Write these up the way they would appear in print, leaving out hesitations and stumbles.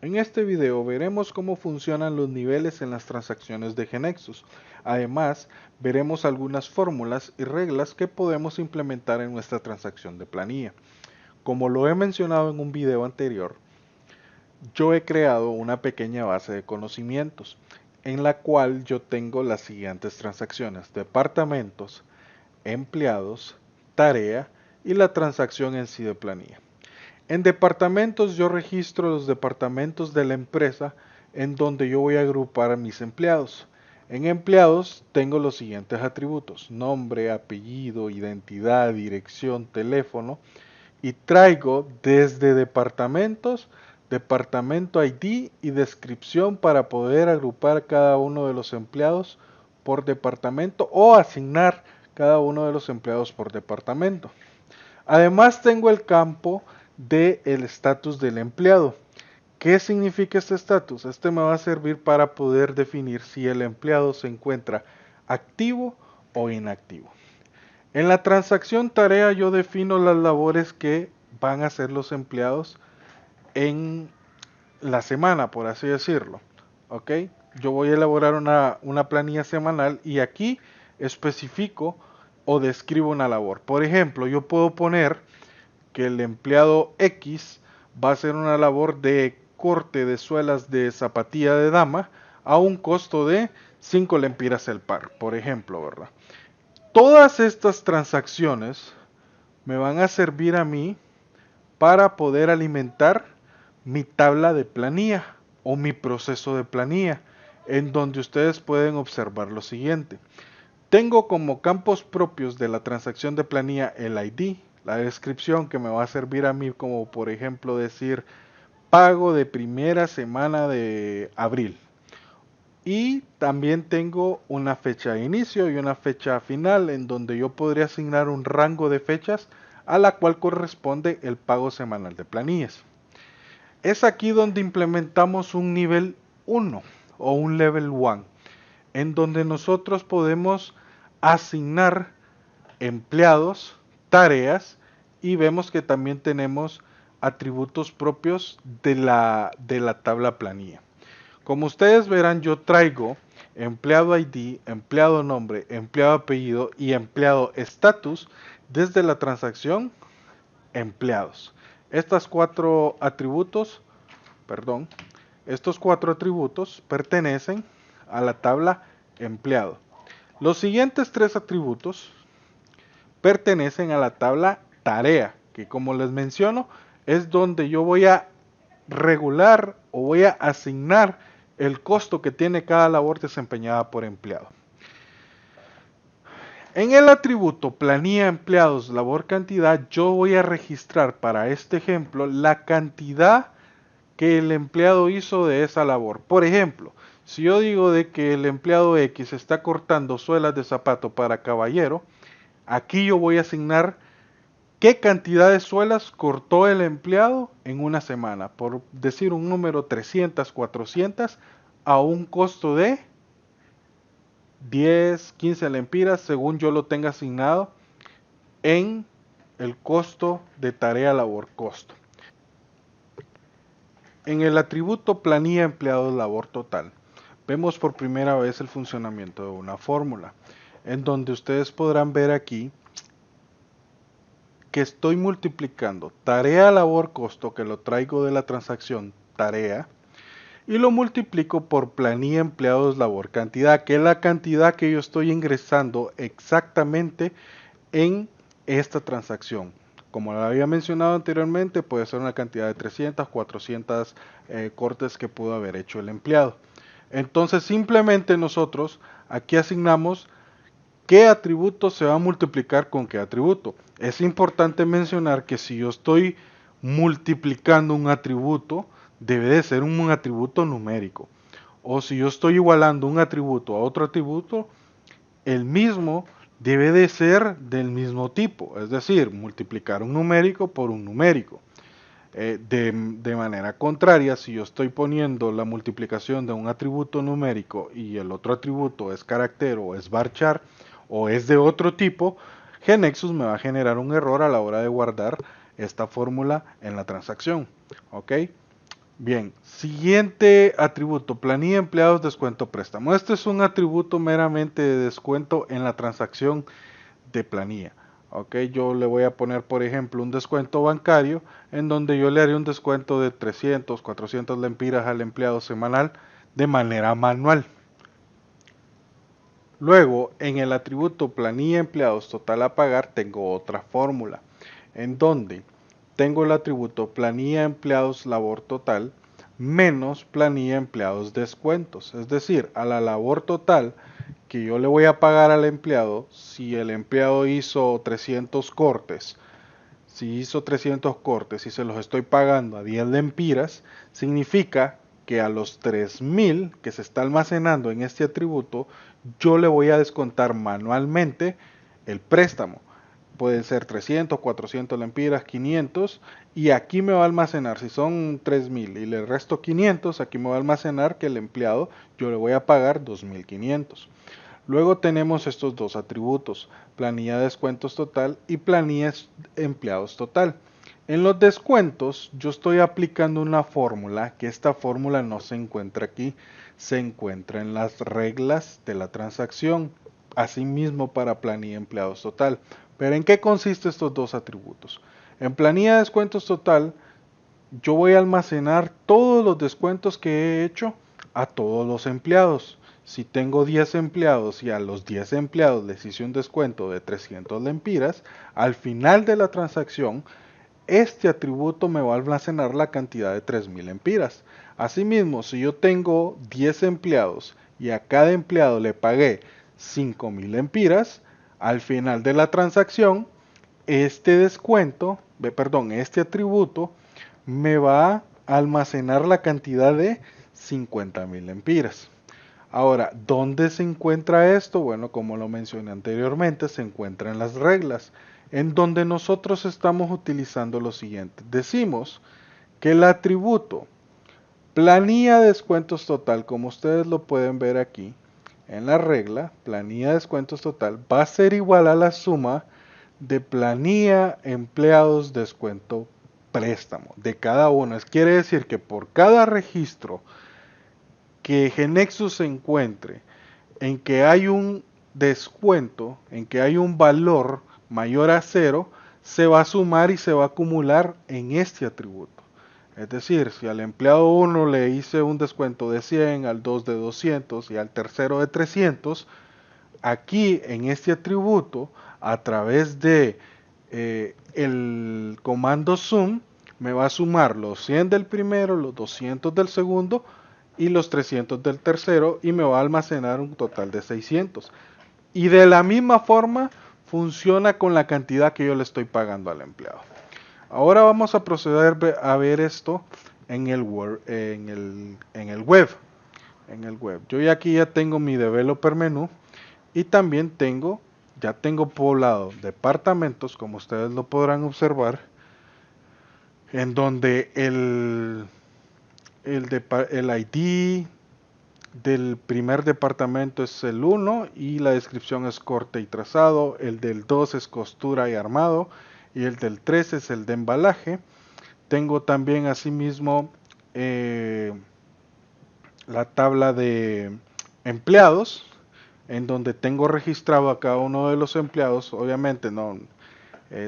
En este video veremos cómo funcionan los niveles en las transacciones de GeneXus. Además, veremos algunas fórmulas y reglas que podemos implementar en nuestra transacción de planilla. Como lo he mencionado en un video anterior, yo he creado una pequeña base de conocimientos en la cual yo tengo las siguientes transacciones: departamentos, empleados, tarea y la transacción en sí de planilla. En departamentos yo registro los departamentos de la empresa en donde yo voy a agrupar a mis empleados. En empleados tengo los siguientes atributos: nombre, apellido, identidad, dirección, teléfono, y traigo desde departamentos, departamento ID y descripción para poder agrupar cada uno de los empleados por departamento o asignar cada uno de los empleados por departamento. Además tengo el campo del estatus del empleado. ¿Qué significa este estatus? Este me va a servir para poder definir si el empleado se encuentra activo o inactivo. En la transacción tarea yo defino las labores que van a hacer los empleados en la semana, por así decirlo. ¿Ok? Yo voy a elaborar una planilla semanal y aquí especifico o describo una labor. Por ejemplo, yo puedo poner que el empleado X va a hacer una labor de corte de suelas de zapatilla de dama a un costo de 5 lempiras el par, por ejemplo, ¿verdad? Todas estas transacciones me van a servir a mí para poder alimentar mi tabla de planilla o mi proceso de planilla, en donde ustedes pueden observar lo siguiente. Tengo como campos propios de la transacción de planilla el ID, la descripción que me va a servir a mí, como por ejemplo decir pago de primera semana de abril. Y también tengo una fecha de inicio y una fecha final en donde yo podría asignar un rango de fechas a la cual corresponde el pago semanal de planillas. Es aquí donde implementamos un nivel 1 o un level 1, en donde nosotros podemos asignar empleados, tareas, y vemos que también tenemos atributos propios de la tabla planilla. Como ustedes verán, yo traigo empleado ID, empleado nombre, empleado apellido y empleado estatus desde la transacción empleados. Estas cuatro atributos, perdón, estos cuatro atributos pertenecen a la tabla empleado. Los siguientes tres atributos pertenecen a la tabla tarea, que como les menciono, es donde yo voy a regular o voy a asignar el costo que tiene cada labor desempeñada por empleado. En el atributo planilla empleados labor cantidad, yo voy a registrar para este ejemplo la cantidad que el empleado hizo de esa labor. Por ejemplo, si yo digo de que el empleado X está cortando suelas de zapato para caballero, aquí yo voy a asignar qué cantidad de suelas cortó el empleado en una semana. Por decir un número, 300, 400, a un costo de 10, 15 lempiras, según yo lo tenga asignado en el costo de tarea labor costo. En el atributo planilla empleados labor total, vemos por primera vez el funcionamiento de una fórmula, en donde ustedes podrán ver aquí que estoy multiplicando tarea labor costo, que lo traigo de la transacción tarea, y lo multiplico por planilla empleados labor cantidad, que es la cantidad que yo estoy ingresando exactamente en esta transacción. Como lo había mencionado anteriormente, puede ser una cantidad de 300, 400 cortes que pudo haber hecho el empleado. Entonces simplemente nosotros aquí asignamos qué atributo se va a multiplicar con qué atributo. Es importante mencionar que si yo estoy multiplicando un atributo, debe de ser un atributo numérico. O si yo estoy igualando un atributo a otro atributo, el mismo debe de ser del mismo tipo, es decir, multiplicar un numérico por un numérico. De manera contraria, si yo estoy poniendo la multiplicación de un atributo numérico y el otro atributo es carácter o es varchar o es de otro tipo, GeneXus me va a generar un error a la hora de guardar esta fórmula en la transacción. ¿Ok? Bien, siguiente atributo, planilla empleados, descuento préstamo. Este es un atributo meramente de descuento en la transacción de planilla. Ok, yo le voy a poner, por ejemplo, un descuento bancario en donde yo le haré un descuento de 300, 400 lempiras al empleado semanal de manera manual. Luego, en el atributo planilla empleados total a pagar, tengo otra fórmula en donde tengo el atributo planilla empleados labor total menos planilla empleados descuentos. Es decir, a la labor total que yo le voy a pagar al empleado, si el empleado hizo 300 cortes, si hizo 300 cortes y se los estoy pagando a 10 lempiras, significa que a los 3000 que se está almacenando en este atributo, yo le voy a descontar manualmente el préstamo. Pueden ser 300, 400 lempiras, 500, y aquí me va a almacenar, si son 3000 y le resto 500, aquí me va a almacenar que el empleado yo le voy a pagar 2500. Luego tenemos estos dos atributos, planilla de descuentos total y planilla empleados total. En los descuentos yo estoy aplicando una fórmula, que esta fórmula no se encuentra aquí, se encuentra en las reglas de la transacción, asimismo para planilla empleados total. Pero ¿en qué consisten estos dos atributos? En planilla de descuentos total yo voy a almacenar todos los descuentos que he hecho a todos los empleados. Si tengo 10 empleados y a los 10 empleados les hice un descuento de 300 lempiras, al final de la transacción, este atributo me va a almacenar la cantidad de 3000 lempiras. Asimismo, si yo tengo 10 empleados y a cada empleado le pagué 5000 lempiras, al final de la transacción, este descuento, este atributo, me va a almacenar la cantidad de 50.000 lempiras. Ahora, ¿dónde se encuentra esto? Bueno, como lo mencioné anteriormente, se encuentra en las reglas, en donde nosotros estamos utilizando lo siguiente. Decimos que el atributo planilla de descuentos total, como ustedes lo pueden ver aquí, en la regla, planilla de descuentos total, va a ser igual a la suma de planilla empleados descuento préstamo de cada uno. Quiere decir que por cada registro que Genexus se encuentre en que hay un descuento, en que hay un valor mayor a cero, se va a sumar y se va a acumular en este atributo. Es decir, si al empleado 1 le hice un descuento de 100, al 2 de 200 y al tercero de 300, aquí en este atributo, a través de el comando sum, me va a sumar los 100 del primero, los 200 del segundo y los 300 del tercero, y me va a almacenar un total de 600. Y de la misma forma funciona con la cantidad que yo le estoy pagando al empleado. Ahora vamos a proceder a ver esto en el web. Yo aquí ya tengo mi developer menú y también ya tengo poblado departamentos, como ustedes lo podrán observar, en donde el ID del primer departamento es el 1 y la descripción es corte y trazado, el del 2 es costura y armado y el del 3 es el de embalaje. Tengo también asimismo la tabla de empleados, en donde tengo registrado a cada uno de los empleados. Obviamente no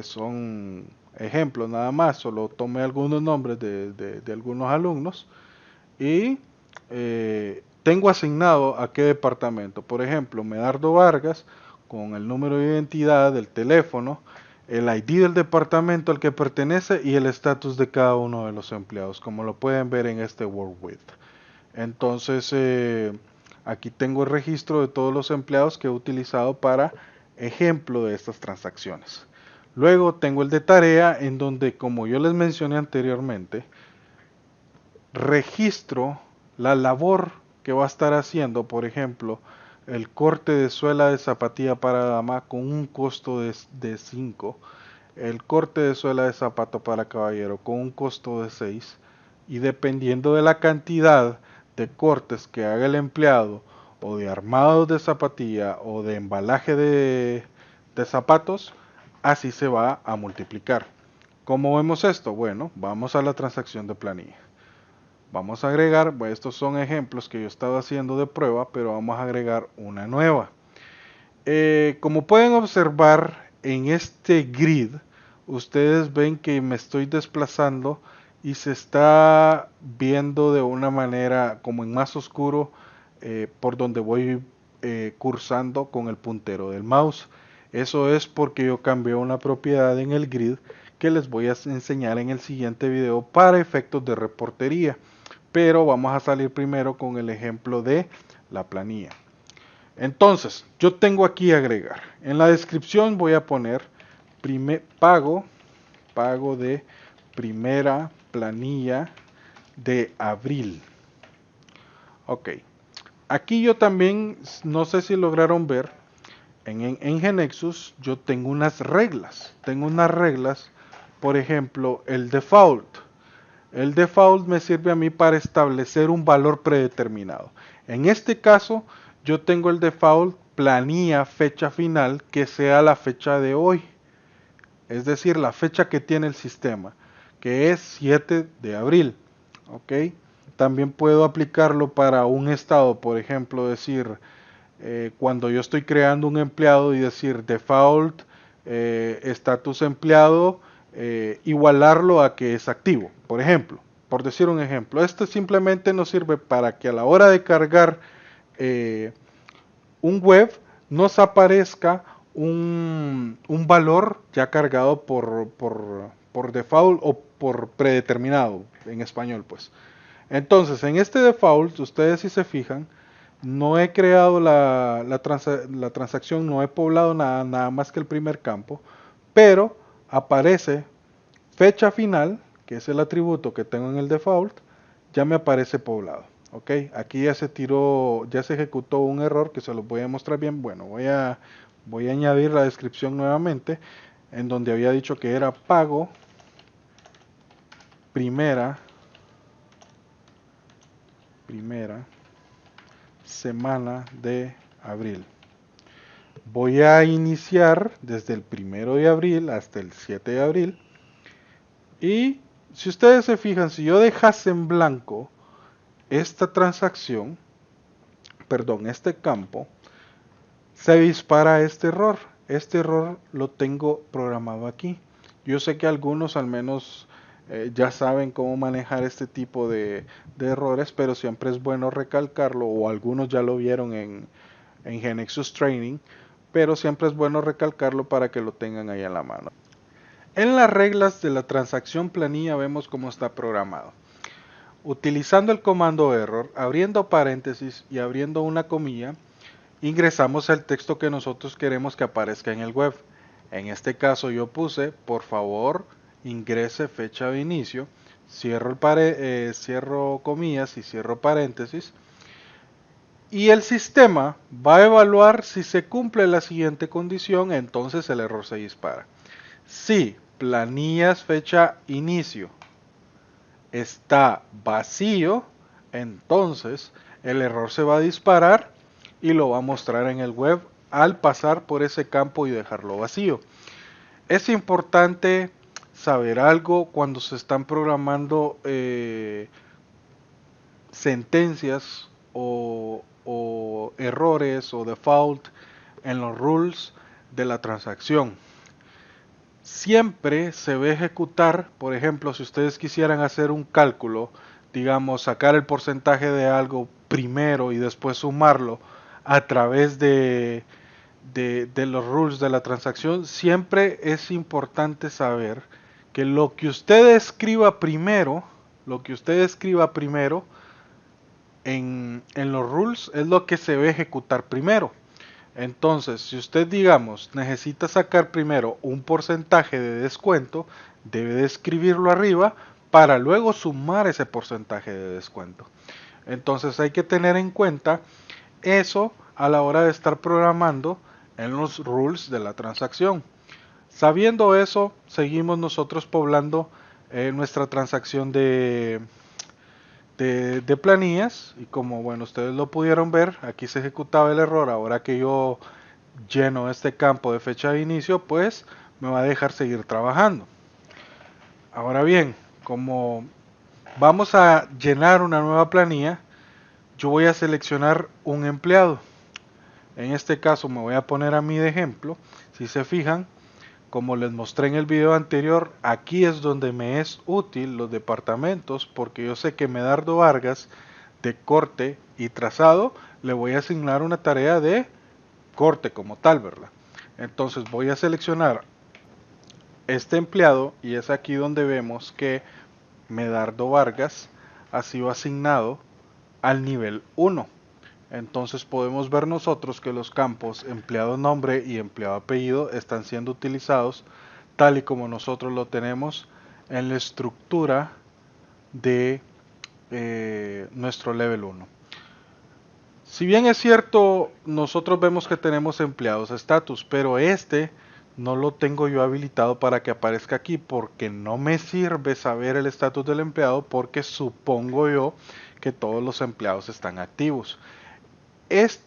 son ejemplos nada más, solo tomé algunos nombres de algunos alumnos y tengo asignado a qué departamento. Por ejemplo, Medardo Vargas, con el número de identidad, el teléfono, el ID del departamento al que pertenece y el estatus de cada uno de los empleados, como lo pueden ver en este WorkWith. Entonces, aquí tengo el registro de todos los empleados que he utilizado para ejemplo de estas transacciones. Luego tengo el de tarea, en donde, como yo les mencioné anteriormente, registro la labor que va a estar haciendo. Por ejemplo, el corte de suela de zapatilla para dama con un costo de 5, el corte de suela de zapato para caballero con un costo de 6, y dependiendo de la cantidad de cortes que haga el empleado, o de armados de zapatilla o de embalaje de zapatos, así se va a multiplicar. ¿Cómo vemos esto? Bueno, vamos a la transacción de planilla. Vamos a agregar, bueno, estos son ejemplos que yo estaba haciendo de prueba, pero vamos a agregar una nueva. Como pueden observar en este grid, ustedes ven que me estoy desplazando y se está viendo de una manera como en más oscuro por donde voy cursando con el puntero del mouse. Eso es porque yo cambié una propiedad en el grid que les voy a enseñar en el siguiente video para efectos de reportería. Pero vamos a salir primero con el ejemplo de la planilla. Entonces, yo tengo aquí agregar. En la descripción voy a poner pago de primera planilla de abril. Ok. Aquí yo también, no sé si lograron ver, en GeneXus yo tengo unas reglas. Tengo unas reglas, por ejemplo, el default. El default me sirve a mí para establecer un valor predeterminado. En este caso, yo tengo el default planilla fecha final que sea la fecha de hoy. Es decir, la fecha que tiene el sistema, que es 7 de abril. ¿Ok? También puedo aplicarlo para un estado, por ejemplo, decir, cuando yo estoy creando un empleado y decir default status empleado, igualarlo a que es activo, por ejemplo, por decir un ejemplo. Esto simplemente nos sirve para que a la hora de cargar un web nos aparezca un valor ya cargado por default o por predeterminado en español, pues. Entonces, en este default, ustedes si se fijan, no he creado la transacción, no he poblado nada más que el primer campo, pero aparece fecha final, que es el atributo que tengo en el default, ya me aparece poblado. Ok, aquí ya se tiró, ya se ejecutó un error que se los voy a mostrar bien. Bueno, voy a añadir la descripción nuevamente, en donde había dicho que era pago primera semana de abril. Voy a iniciar desde el 1 de abril hasta el 7 de abril. Y si ustedes se fijan, si yo dejase en blanco esta transacción, perdón, este campo, se dispara este error. Este error lo tengo programado aquí. Yo sé que algunos al menos ya saben cómo manejar este tipo de errores, pero siempre es bueno recalcarlo, o algunos ya lo vieron en GeneXus Training, pero siempre es bueno recalcarlo para que lo tengan ahí en la mano. En las reglas de la transacción planilla vemos cómo está programado. Utilizando el comando error, abriendo paréntesis y abriendo una comilla, ingresamos el texto que nosotros queremos que aparezca en el web. En este caso yo puse, por favor, ingrese fecha de inicio, cierro comillas y cierro paréntesis. Y el sistema va a evaluar si se cumple la siguiente condición, entonces el error se dispara. Si planillas fecha inicio está vacío, entonces el error se va a disparar y lo va a mostrar en el web al pasar por ese campo y dejarlo vacío. Es importante saber algo cuando se están programando sentencias o errores o default en los rules de la transacción. Siempre se va a ejecutar, por ejemplo, si ustedes quisieran hacer un cálculo, digamos, sacar el porcentaje de algo primero y después sumarlo a través de los rules de la transacción, siempre es importante saber que lo que usted escriba primero, en los rules es lo que se va a ejecutar primero. Entonces, si usted, digamos, necesita sacar primero un porcentaje de descuento, debe de escribirlo arriba para luego sumar ese porcentaje de descuento. Entonces hay que tener en cuenta eso a la hora de estar programando en los rules de la transacción. Sabiendo eso, seguimos nosotros poblando nuestra transacción de planillas, y como bueno ustedes lo pudieron ver, aquí se ejecutaba el error. Ahora que yo lleno este campo de fecha de inicio, pues me va a dejar seguir trabajando. Ahora bien, como Vamos a llenar una nueva planilla. Yo voy a seleccionar un empleado. En este caso me voy a poner a mí de ejemplo. Si se fijan, como les mostré en el video anterior, aquí es donde me es útil los departamentos, porque yo sé que Medardo Vargas, de corte y trazado, le voy a asignar una tarea de corte como tal, ¿verdad? Entonces voy a seleccionar este empleado y es aquí donde vemos que Medardo Vargas ha sido asignado al nivel 1. Entonces podemos ver nosotros que los campos empleado nombre y empleado apellido están siendo utilizados tal y como nosotros lo tenemos en la estructura de nuestro level 1. Si bien es cierto, nosotros vemos que tenemos empleados status, pero este no lo tengo yo habilitado para que aparezca aquí porque no me sirve saber el estatus del empleado porque supongo yo que todos los empleados están activos. Este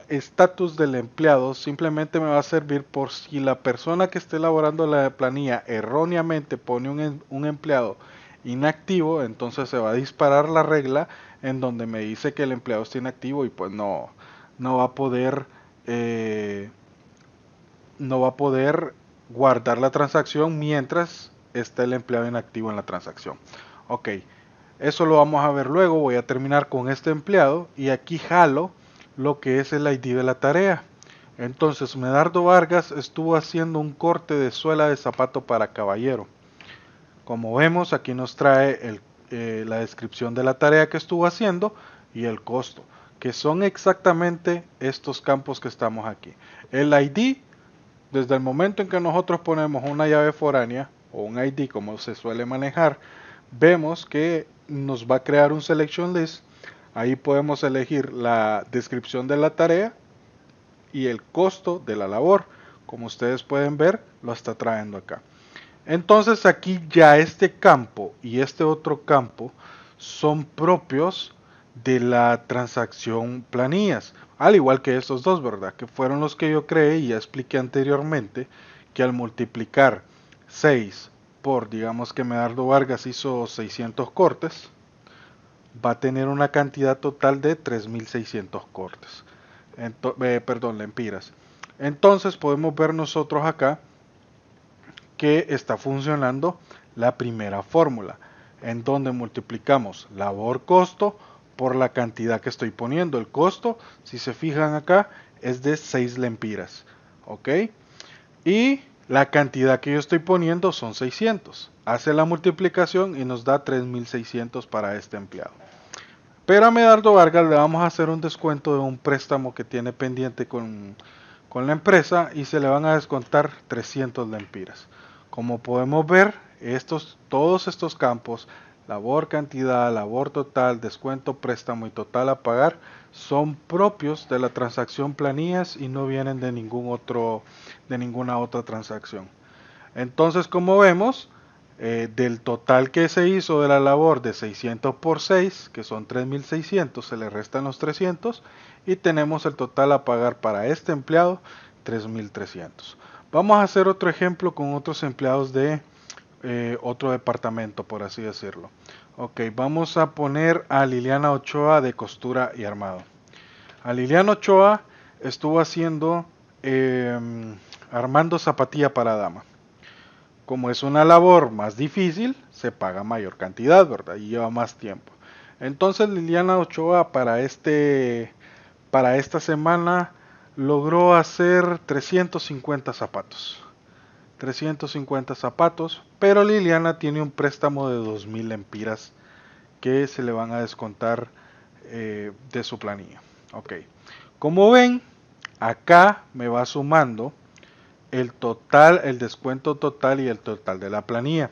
estatus del empleado simplemente me va a servir por si la persona que esté elaborando la planilla erróneamente pone un empleado inactivo, entonces se va a disparar la regla en donde me dice que el empleado está inactivo y pues no va a poder eh, no va a poder guardar la transacción mientras esté el empleado inactivo en la transacción. Ok, eso lo vamos a ver luego. Voy a terminar con este empleado y aquí jalo lo que es el ID de la tarea. Entonces Medardo Vargas estuvo haciendo un corte de suela de zapato para caballero. Como vemos, aquí nos trae la descripción de la tarea que estuvo haciendo y el costo, que son exactamente estos campos que estamos aquí. El ID, desde el momento en que nosotros ponemos una llave foránea o un ID como se suele manejar, vemos que nos va a crear un selection list. Ahí podemos elegir la descripción de la tarea y el costo de la labor. Como ustedes pueden ver, lo está trayendo acá. Entonces aquí ya este campo y este otro campo son propios de la transacción planillas, al igual que estos dos, ¿verdad? Que fueron los que yo creé y ya expliqué anteriormente que al multiplicar 6 por, digamos que Medardo Vargas hizo 600 cortes, va a tener una cantidad total de 3600 cortes. Perdón, lempiras. Entonces podemos ver nosotros acá que está funcionando la primera fórmula, en donde multiplicamos labor-costo por la cantidad que estoy poniendo. El costo, si se fijan acá, es de 6 lempiras. ¿Ok? Y la cantidad que yo estoy poniendo son 600. Hace la multiplicación y nos da 3600 para este empleado. Pero a Medardo Vargas le vamos a hacer un descuento de un préstamo que tiene pendiente con la empresa y se le van a descontar 300 lempiras. Como podemos ver, todos estos campos, labor cantidad, labor total, descuento préstamo y total a pagar, son propios de la transacción planillas y no vienen de ninguna otra transacción. Entonces, como vemos, del total que se hizo de la labor de 600 por 6, que son 3600, se le restan los 300 y tenemos el total a pagar para este empleado 3300. Vamos a hacer otro ejemplo con otros empleados de otro departamento, por así decirlo. Ok, vamos a poner a Liliana Ochoa de costura y armado. A Liliana Ochoa estuvo haciendo armando zapatilla para dama. Como es una labor más difícil, se paga mayor cantidad, ¿verdad? Y lleva más tiempo. Entonces Liliana Ochoa para esta semana logró hacer 350 zapatos. 350 zapatos, pero Liliana tiene un préstamo de 2000 lempiras que se le van a descontar de su planilla. Ok. Como ven, acá me va sumando el total, el descuento total y el total de la planilla.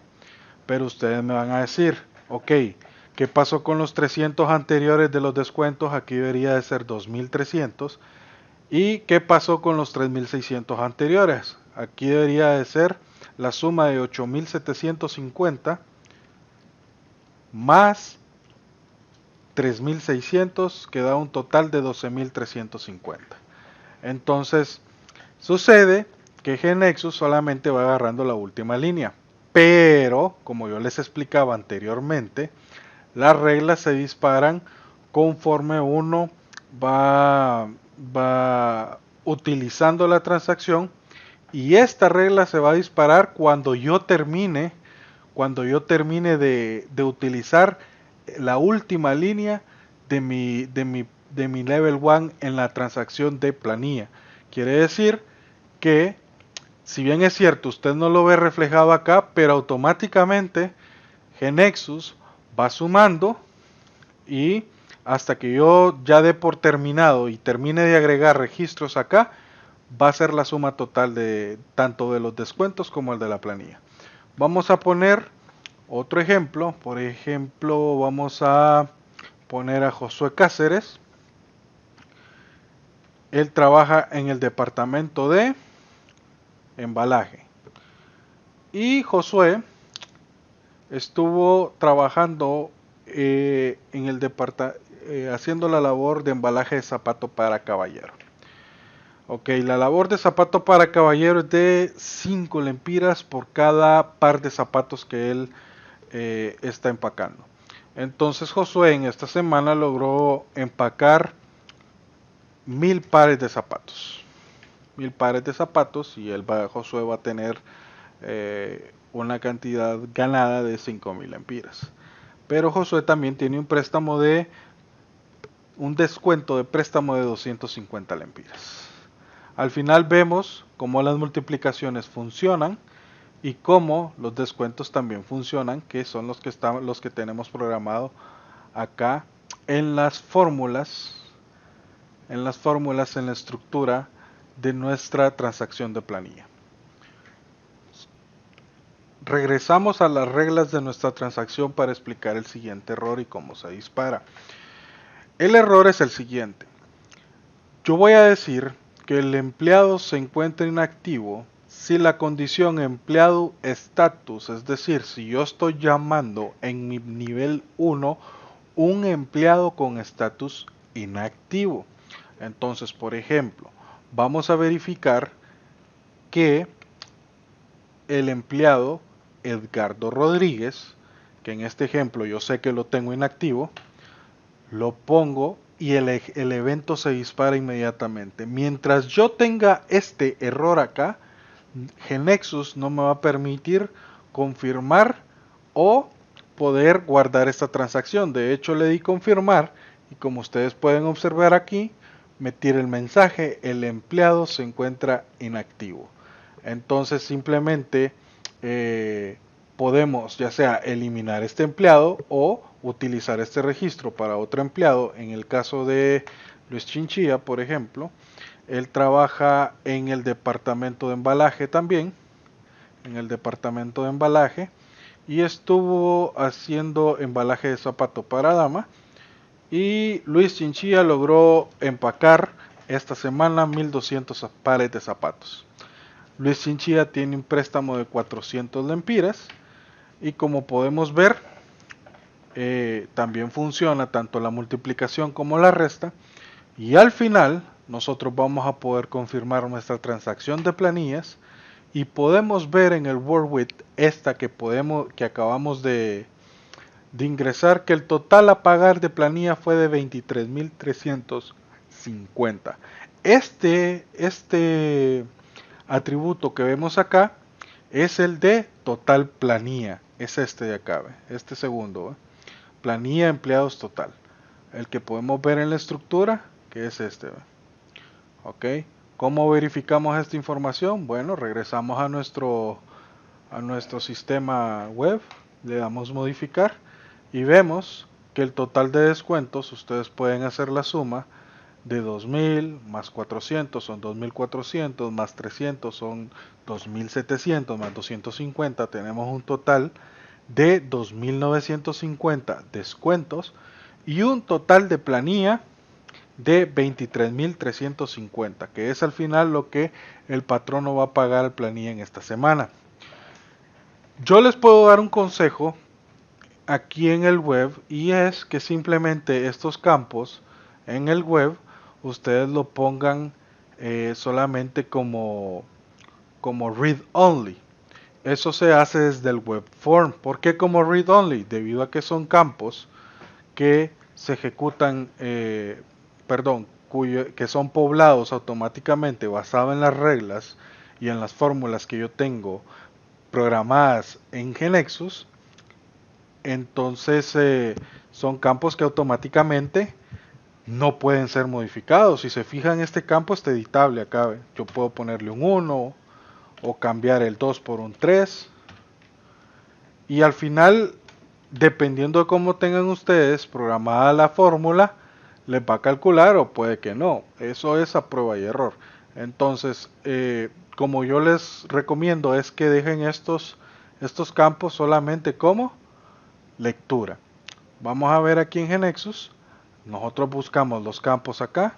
Pero ustedes me van a decir, ok, ¿qué pasó con los 300 anteriores de los descuentos? Aquí debería de ser 2300. ¿Y qué pasó con los 3600 anteriores? Aquí debería de ser la suma de 8750 más 3600, que da un total de 12350. Entonces, sucede que GNexus solamente va agarrando la última línea, Pero, como yo les explicaba anteriormente, las reglas se disparan conforme uno va utilizando la transacción, y esta regla se va a disparar cuando yo termine de utilizar la última línea de mi level 1 en la transacción de planilla. Quiere decir que, si bien es cierto, usted no lo ve reflejado acá, pero automáticamente GNexus va sumando, y hasta que yo ya dé por terminado y termine de agregar registros acá, va a ser la suma total de tanto de los descuentos como el de la planilla. Vamos a poner otro ejemplo. Por ejemplo, vamos a poner a Josué Cáceres. Él trabaja en el departamento de embalaje. Y Josué estuvo trabajando haciendo la labor de embalaje de zapato para caballero. Ok, la labor de zapato para caballero es de 5 lempiras por cada par de zapatos que él está empacando. Entonces Josué en esta semana logró empacar 1000 pares de zapatos. 1000 pares de zapatos, y Josué va a tener una cantidad ganada de 5000 lempiras. Pero Josué también tiene un descuento de préstamo de 250 lempiras. Al final vemos cómo las multiplicaciones funcionan y cómo los descuentos también funcionan, que son los que tenemos programado acá en las fórmulas, en la estructura de nuestra transacción de planilla. Regresamos a las reglas de nuestra transacción para explicar el siguiente error y cómo se dispara. El error es el siguiente. Yo voy a decir que el empleado se encuentra inactivo si la condición empleado status, es decir, si yo estoy llamando en mi nivel 1 un empleado con estatus inactivo. Entonces, por ejemplo, vamos a verificar que el empleado Edgardo Rodríguez, que en este ejemplo yo sé que lo tengo inactivo, lo pongo y el evento se dispara inmediatamente. Mientras yo tenga este error acá, GNexus no me va a permitir confirmar o poder guardar esta transacción. De hecho, le di confirmar y, como ustedes pueden observar aquí, me tira el mensaje: el empleado se encuentra inactivo. Entonces simplemente podemos ya sea eliminar este empleado o utilizar este registro para otro empleado. En el caso de Luis Chinchilla, por ejemplo, él trabaja en el departamento de embalaje también, y estuvo haciendo embalaje de zapato para dama, y Luis Chinchilla logró empacar esta semana 1200 pares de zapatos. Luis Chinchilla tiene un préstamo de 400 lempiras, y como podemos ver, también funciona tanto la multiplicación como la resta, y al final nosotros vamos a poder confirmar nuestra transacción de planillas, y podemos ver en el WordWith que acabamos de ingresar, que el total a pagar de planilla fue de 23.350. Este atributo que vemos acá es el de total planilla, es este de acá, este segundo, planilla empleados total, el que podemos ver en la estructura, que es este. Ok, ¿cómo verificamos esta información? Bueno, regresamos a nuestro sistema web, le damos modificar y vemos que el total de descuentos, ustedes pueden hacer la suma de 2000 más 400 son 2400, más 300 son 2700, más 250, tenemos un total de 2950 descuentos y un total de planilla de 23.350, que es al final lo que el patrono va a pagar al planilla en esta semana. Yo les puedo dar un consejo aquí en el web, y es que simplemente estos campos en el web ustedes lo pongan solamente como read only. Eso se hace desde el web form. ¿Por qué como read only? Debido a que son campos que se ejecutan, que son poblados automáticamente basado en las reglas y en las fórmulas que yo tengo programadas en GeneXus. Entonces son campos que automáticamente no pueden ser modificados. Si se fijan, este campo está editable acá. Yo puedo ponerle un 1 o cambiar el 2 por un 3. Y al final, dependiendo de cómo tengan ustedes programada la fórmula, les va a calcular o puede que no. Eso es a prueba y error. Entonces, como yo les recomiendo es que dejen estos campos solamente como lectura. Vamos a ver aquí en GeneXus. Nosotros buscamos los campos acá,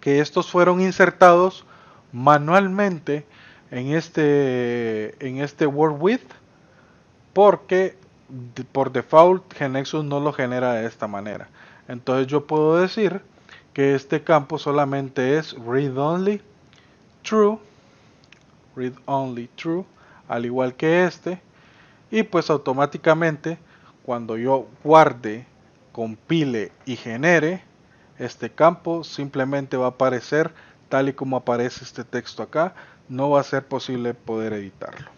que estos fueron insertados manualmente en este word width, porque por default GeneXus no lo genera de esta manera. Entonces yo puedo decir que este campo solamente es read only true, al igual que este, y pues automáticamente cuando yo guarde, compile y genere, este campo simplemente va a aparecer tal y como aparece este texto acá. No va a ser posible poder editarlo.